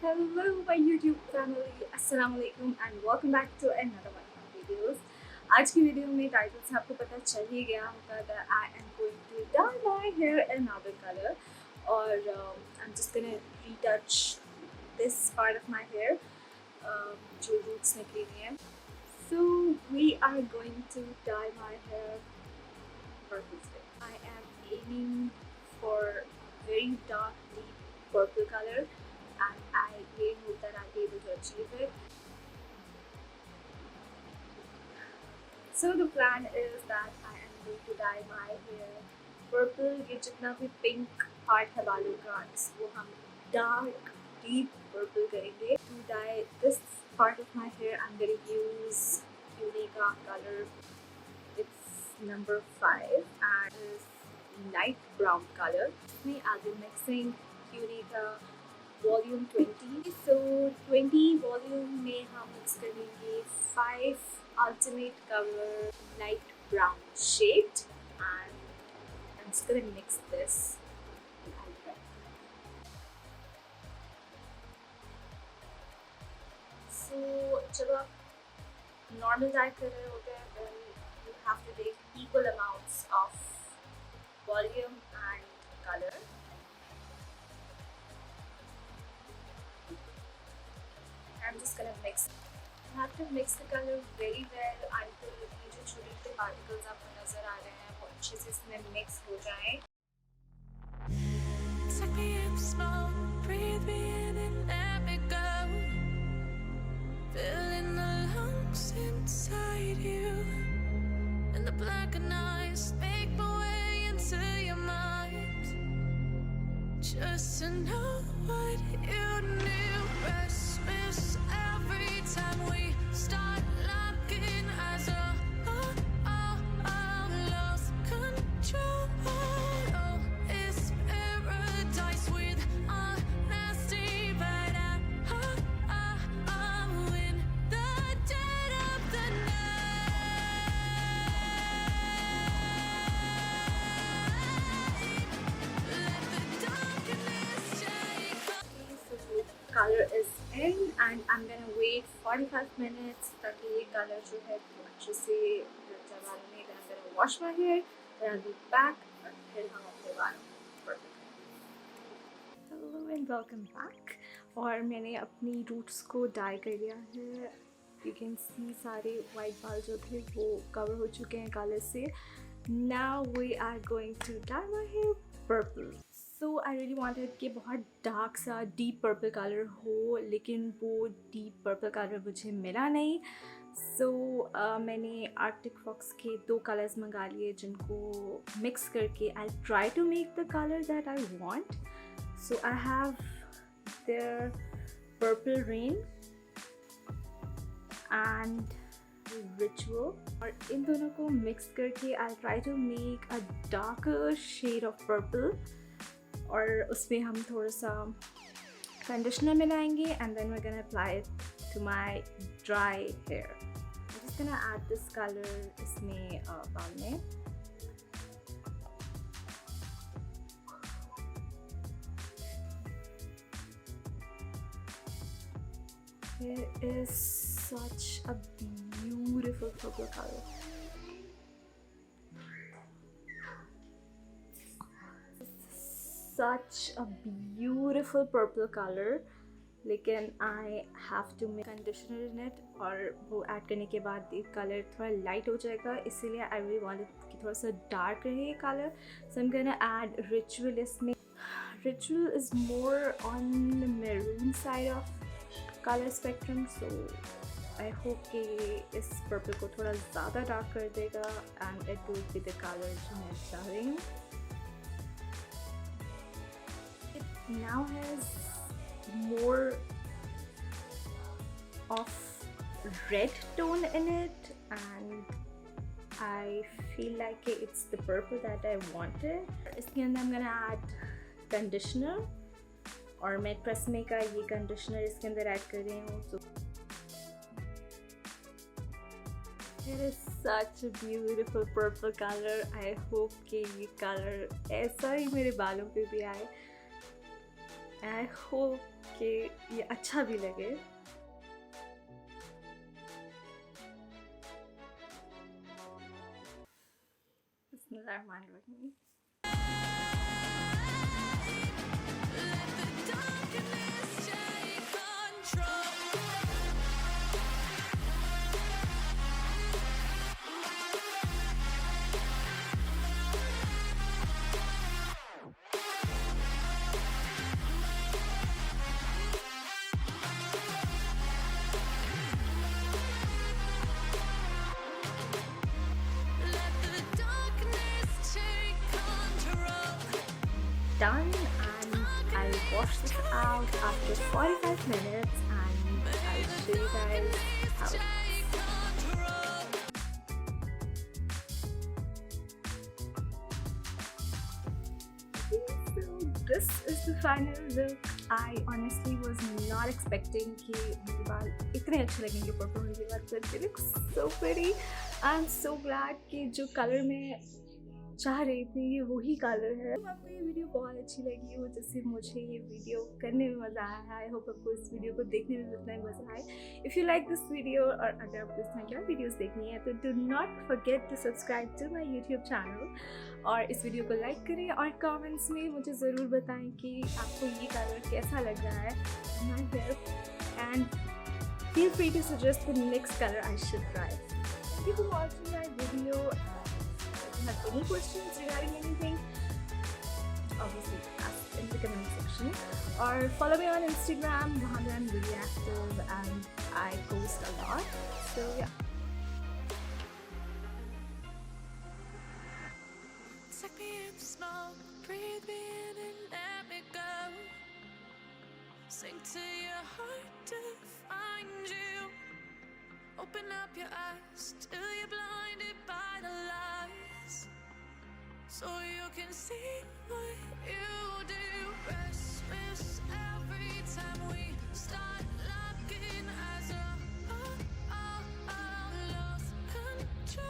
Hello my YouTube family, Assalamualaikum and welcome back to another one of my videos. आज की video में title से आपको पता चल ही गया होगा that I am going to dye my hair another color और I'm just gonna retouch this part of my hair जो roots निकली हुई हैं. So we are going to dye my hair purple today. I am aiming for very dark deep purple color and I really hope that I'll be able to achieve it. So the plan is that I am going to dye my hair purple. ये जितना भी pink part है बालों का इसको हम dark deep purple करेंगे. To dye this part of my hair I'm going to use Unica color. It's number 5 and is light brown color. I'll be mixing Unica volume 20. So 20 volume में हम mix करेंगे 5 alternate colour light brown shade and I'm just gonna mix this. So जब आप normal die कर रहे होते हैं then you have to take equal amounts of volume and color. I'm just gonna mix. You have to mix the color very well until ये जो छोटे-छोटे particles आपको नजर आ रहे हैं वो अच्छे से इसमें mix हो जाएं. Take me in slow, breathe me in and let me go. Filling the lungs inside you, and the blackened eyes make my way into your mind. Just to know what you knew. Restless every time we start locking eyes. Lost control. Oh, it's paradise with honesty, but I'm in the dead of the night. Let the darkness take So the color is in and I'm gonna wait 45 minutes ताकि ये color जो है वो अच्छे से लग जाए बालों में. Then I'm gonna wash my hair, then I'll be back और फिर हम अपने बालों पर Hello and welcome back. और मैंने अपनी roots को dye कर लिया है. You can see सारे white बाल जो थे वो cover हो चुके हैं color से. Now we are going to dye my hair purple. So I really wanted कि बहुत dark सा deep purple color हो लेकिन वो deep purple color मुझे मिला नहीं. So मैंने arcticfox के 2 colors मंगा लिए जिनको mix करके I'll try to make the color that I want. So I have their purple rain and ritual और इन दोनों को mix करके I'll try to make a darker shade of purple और उसमें हम थोड़ा सा कंडीशनर मिलाएंगे and then we're gonna apply it to my dry hair. I'm just gonna add this color इसमें बाल में. It is such a beautiful purple color. Such a beautiful purple color. लेकिन I have to make conditioner in it और वो add करने के बाद ये कलर थोड़ा लाइट हो जाएगा इसीलिए I really wanted कि थोड़ा सा डार्क रहे ये colour. So I'm gonna add ritual इसमें. Ritual is more on the maroon side of color spectrum, so I hope कि इस purple को थोड़ा ज़्यादा डार्क कर देगा and it will be the color जो मैं चाह रही हूँ. It now has more of red tone in it and I feel like it's the purple that I wanted. इसके अंदर I'm gonna add conditioner और मैं ट्रेसमे का ये कंडीशनर इसके अंदर ऐड कर रही हूँ. So it is such a beautiful purple color. I hope कि ये color ऐसा ही मेरे बालों पे भी आए. I hope कि ये अच्छा भी लगे। बिस्मिल्लाहिर्रहमानिर्रहीम। Let the darkness take control. Let the darkness take control. Done, and I'll wash this out after 45 minutes and I'll show you guys how it Take control. So this is the final look. I honestly was not expecting कि मेरे बाल इतने अच्छे लगेंगे purple होने के बाद, but they look so pretty. I'm so glad कि जो कलर में चाह रही थी ये वही कलर है। आपको ये वीडियो बहुत अच्छी लगी हो जैसे मुझे ये वीडियो करने में मज़ा आया है। आई होप आपको इस वीडियो को देखने में उतना ही मज़ा आए। If you like this video और अगर आपको इस तरह की और वीडियोस देखनी है तो do not forget to subscribe to my YouTube channel और इस वीडियो को लाइक करें और कमेंट्स में मुझे ज़रूर बताएं कि आपको ये कलर कैसा लग रहा है my hair, and feel free to suggest the next color I should try. Thank you for watching my video. If you have any questions regarding anything, obviously ask in the comment section. Or follow me on Instagram, वहाँ पे I'm really active and I post a lot. So yeah. Take me in the smoke, breathe me in and let me go. Sink to your heart to find you. Open up your eyes till you're blinded by the lies, so you can see what you do. Restless every time we start.